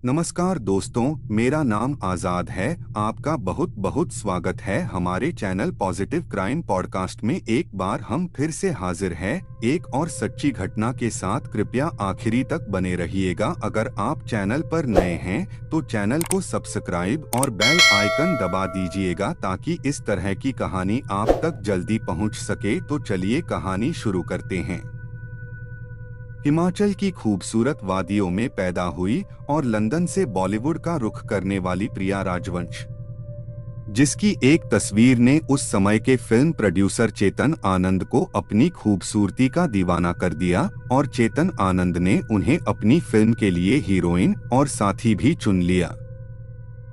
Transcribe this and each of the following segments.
नमस्कार दोस्तों, मेरा नाम आज़ाद है। आपका बहुत बहुत स्वागत है हमारे चैनल पॉजिटिव क्राइम पॉडकास्ट में। एक बार हम फिर से हाजिर हैं एक और सच्ची घटना के साथ। कृपया आखिरी तक बने रहिएगा। अगर आप चैनल पर नए हैं तो चैनल को सब्सक्राइब और बेल आइकन दबा दीजिएगा ताकि इस तरह की कहानी आप तक जल्दी पहुंच सके। तो चलिए कहानी शुरू करते हैं। हिमाचल की खूबसूरत वादियों में पैदा हुई और लंदन से बॉलीवुड का रुख करने वाली प्रिया राजवंश, जिसकी एक तस्वीर ने उस समय के फिल्म प्रोड्यूसर चेतन आनंद को अपनी खूबसूरती का दीवाना कर दिया और चेतन आनंद ने उन्हें अपनी फिल्म के लिए हीरोइन और साथी भी चुन लिया।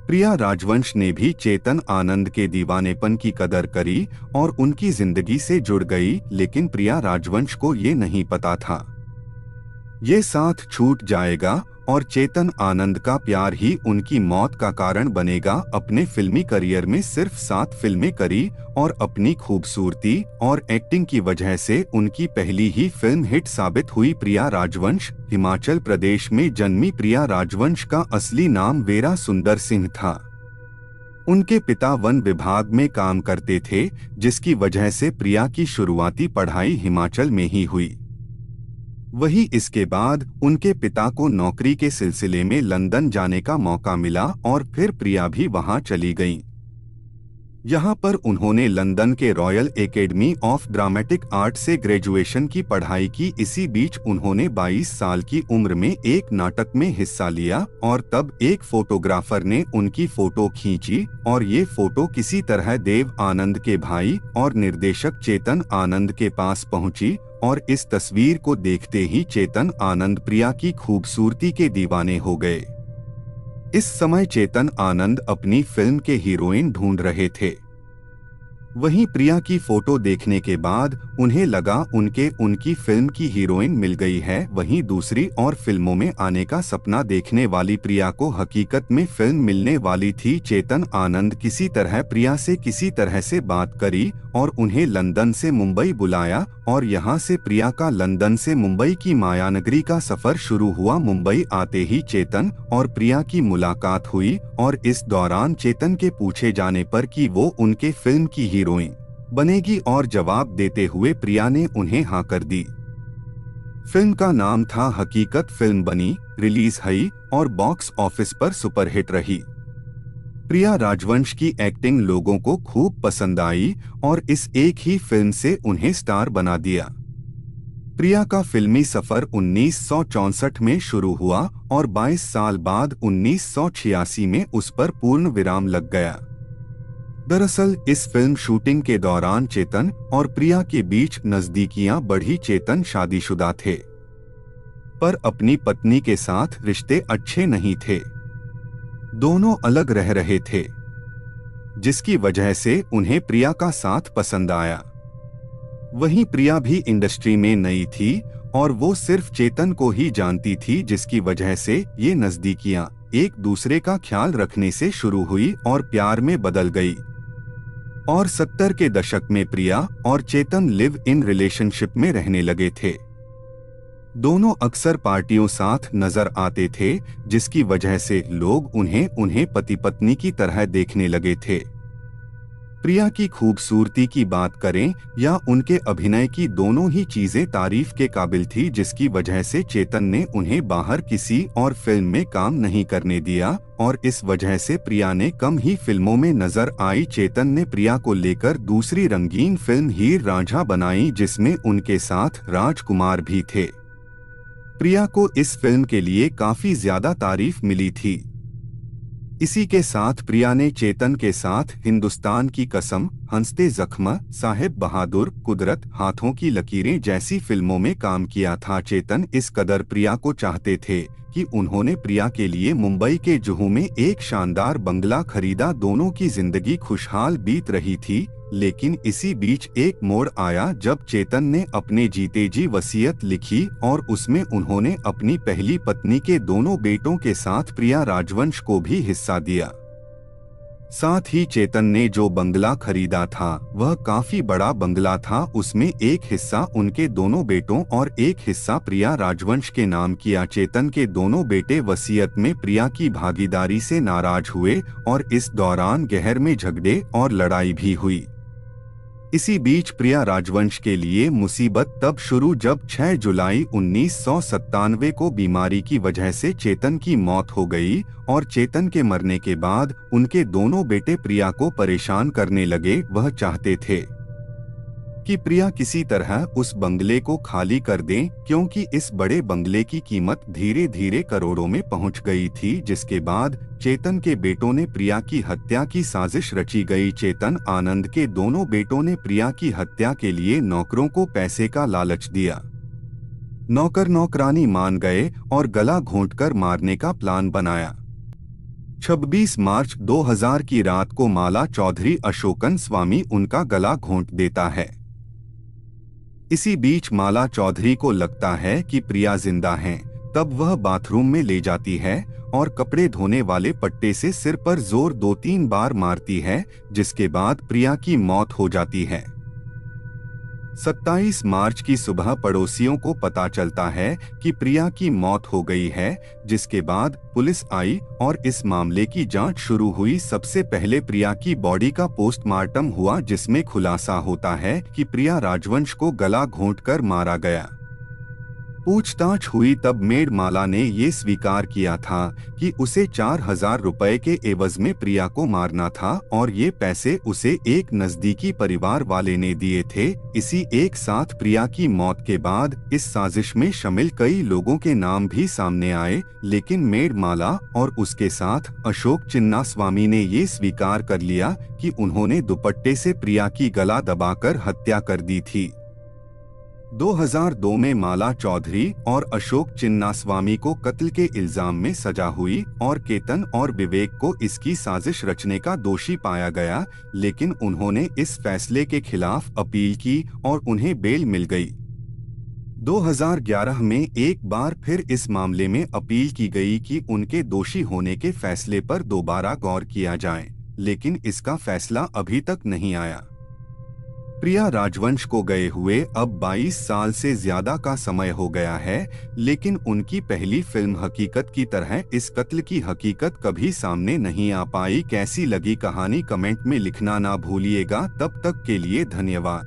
प्रिया राजवंश ने भी चेतन आनंद के दीवानेपन की कदर करी और उनकी जिंदगी से जुड़ गई, लेकिन प्रिया राजवंश को ये नहीं पता था ये साथ छूट जाएगा और चेतन आनंद का प्यार ही उनकी मौत का कारण बनेगा। अपने फिल्मी करियर में सिर्फ 7 फिल्में करी और अपनी खूबसूरती और एक्टिंग की वजह से उनकी पहली ही फिल्म हिट साबित हुई। प्रिया राजवंश हिमाचल प्रदेश में जन्मी प्रिया राजवंश का असली नाम वेरा सुंदर सिंह था। उनके पिता वन विभाग में काम करते थे, जिसकी वजह से प्रिया की शुरुआती पढ़ाई हिमाचल में ही हुई। वही इसके बाद उनके पिता को नौकरी के सिलसिले में लंदन जाने का मौका मिला और फिर प्रिया भी वहां चली गईं। यहाँ पर उन्होंने लंदन के royal academy of dramatic art से ग्रेजुएशन की पढ़ाई की। इसी बीच उन्होंने 22 साल की उम्र में एक नाटक में हिस्सा लिया और तब एक फोटोग्राफर ने उनकी फोटो खींची और ये फोटो किसी तरह देव आनंद के भाई और निर्देशक चेतन आनंद के पास पहुंची और इस तस्वीर को देखते ही चेतन आनंद प्रिया की खूबसूरती के दीवाने हो गए। इस समय चेतन आनंद अपनी फिल्म के हीरोइन ढूंढ रहे थे। वहीं प्रिया की फोटो देखने के बाद उन्हें लगा उनकी फिल्म की हीरोइन मिल गई है। वहीं दूसरी और फिल्मों में आने का सपना देखने वाली प्रिया को हकीकत में फिल्म मिलने वाली थी। चेतन आनंद किसी तरह से बात करी और उन्हें लंदन से मुंबई बुलाया और यहां से प्रिया का लंदन से मुंबई की मायानगरी का सफर शुरू हुआ। मुंबई आते ही चेतन और प्रिया की मुलाकात हुई और इस दौरान चेतन के पूछे जाने पर कि वो उनके फिल्म की हीरोइन बनेगी और जवाब देते हुए प्रिया ने उन्हें हाँ कर दी। फिल्म का नाम था हकीकत। फिल्म बनी, रिलीज हुई और बॉक्स ऑफिस पर सुपरहिट रही। प्रिया राजवंश की एक्टिंग लोगों को खूब पसंद आई और इस एक ही फिल्म से उन्हें स्टार बना दिया। प्रिया का फिल्मी सफर 1964 में शुरू हुआ और 22 साल बाद 1986 में उस पर पूर्ण विराम लग गया। दरअसल इस फिल्म शूटिंग के दौरान चेतन और प्रिया के बीच नजदीकियां बढ़ी। चेतन शादीशुदा थे पर अपनी पत्नी के साथ रिश्ते अच्छे नहीं थे। दोनों अलग रह रहे थे, जिसकी वजह से उन्हें प्रिया का साथ पसंद आया। वहीं प्रिया भी इंडस्ट्री में नई थी और वो सिर्फ चेतन को ही जानती थी, जिसकी वजह से ये नजदीकियां एक दूसरे का ख्याल रखने से शुरू हुई और प्यार में बदल गई। और 70 के दशक में प्रिया और चेतन लिव इन रिलेशनशिप में रहने लगे थे। दोनों अक्सर पार्टियों साथ नजर आते थे, जिसकी वजह से लोग उन्हें पति पत्नी की तरह देखने लगे थे। प्रिया की खूबसूरती की बात करें या उनके अभिनय की, दोनों ही चीजें तारीफ के काबिल थी, जिसकी वजह से चेतन ने उन्हें बाहर किसी और फिल्म में काम नहीं करने दिया और इस वजह से प्रिया ने कम ही फिल्मों में नजर आई। चेतन ने प्रिया को लेकर दूसरी रंगीन फिल्म हीर रांझा बनाई, जिसमें उनके साथ राजकुमार भी थे। प्रिया को इस फिल्म के लिए काफी ज्यादा तारीफ मिली थी। इसी के साथ प्रिया ने चेतन के साथ हिंदुस्तान की कसम, हंसते जख्म, साहिब बहादुर, कुदरत, हाथों की लकीरें जैसी फिल्मों में काम किया था। चेतन इस कदर प्रिया को चाहते थे कि उन्होंने प्रिया के लिए मुंबई के जुहू में एक शानदार बंगला खरीदा। दोनों की जिंदगी खुशहाल बीत रही थी, लेकिन इसी बीच एक मोड़ आया जब चेतन ने अपने जीते जी वसीयत लिखी और उसमें उन्होंने अपनी पहली पत्नी के दोनों बेटों के साथ प्रिया राजवंश को भी हिस्सा दिया। साथ ही चेतन ने जो बंगला खरीदा था वह काफी बड़ा बंगला था। उसमें एक हिस्सा उनके दोनों बेटों और एक हिस्सा प्रिया राजवंश के नाम किया। चेतन के दोनों बेटे वसीयत में प्रिया की भागीदारी से नाराज हुए और इस दौरान गहर में झगड़े और लड़ाई भी हुई। इसी बीच प्रिया राजवंश के लिए मुसीबत तब शुरू जब 6 जुलाई 1997 को बीमारी की वजह से चेतन की मौत हो गई और चेतन के मरने के बाद उनके दोनों बेटे प्रिया को परेशान करने लगे। वह चाहते थे कि प्रिया किसी तरह उस बंगले को खाली कर दें, क्योंकि इस बड़े बंगले की कीमत धीरे धीरे करोड़ों में पहुंच गई थी। जिसके बाद चेतन के बेटों ने प्रिया की हत्या की साजिश रची गई। चेतन आनंद के दोनों बेटों ने प्रिया की हत्या के लिए नौकरों को पैसे का लालच दिया। नौकर नौकरानी मान गए और गला घोंटकर मारने का प्लान बनाया। 26 मार्च 2000 की रात को माला चौधरी अशोकन स्वामी उनका गला घोंट देता है। इसी बीच माला चौधरी को लगता है कि प्रिया जिंदा हैं। तब वह बाथरूम में ले जाती है और कपड़े धोने वाले पट्टे से सिर पर जोर 2-3 बार मारती है, जिसके बाद प्रिया की मौत हो जाती है। 27 मार्च की सुबह पड़ोसियों को पता चलता है कि प्रिया की मौत हो गई है, जिसके बाद पुलिस आई और इस मामले की जांच शुरू हुई। सबसे पहले प्रिया की बॉडी का पोस्टमार्टम हुआ, जिसमें खुलासा होता है कि प्रिया राजवंश को गला घोंटकर मारा गया। पूछताछ हुई तब मेड माला ने ये स्वीकार किया था कि उसे 4000 रुपए के एवज में प्रिया को मारना था और ये पैसे उसे एक नजदीकी परिवार वाले ने दिए थे। इसी एक साथ प्रिया की मौत के बाद इस साजिश में शामिल कई लोगों के नाम भी सामने आए, लेकिन मेड माला और उसके साथ अशोक चिन्नास्वामी ने ये स्वीकार कर लिया कि उन्होंने दुपट्टे से प्रिया की गला दबाकर हत्या कर दी थी। 2002 में माला चौधरी और अशोक चिन्नास्वामी को कत्ल के इल्जाम में सजा हुई और केतन और विवेक को इसकी साजिश रचने का दोषी पाया गया, लेकिन उन्होंने इस फैसले के खिलाफ अपील की और उन्हें बेल मिल गई। 2011 में एक बार फिर इस मामले में अपील की गई कि उनके दोषी होने के फैसले पर दोबारा गौर किया जाए, लेकिन इसका फैसला अभी तक नहीं आया। प्रिया राजवंश को गए हुए अब 22 साल से ज्यादा का समय हो गया है, लेकिन उनकी पहली फिल्म हकीकत की तरह इस कत्ल की हकीकत कभी सामने नहीं आ पाई। कैसी लगी कहानी कमेंट में लिखना ना भूलिएगा। तब तक के लिए धन्यवाद।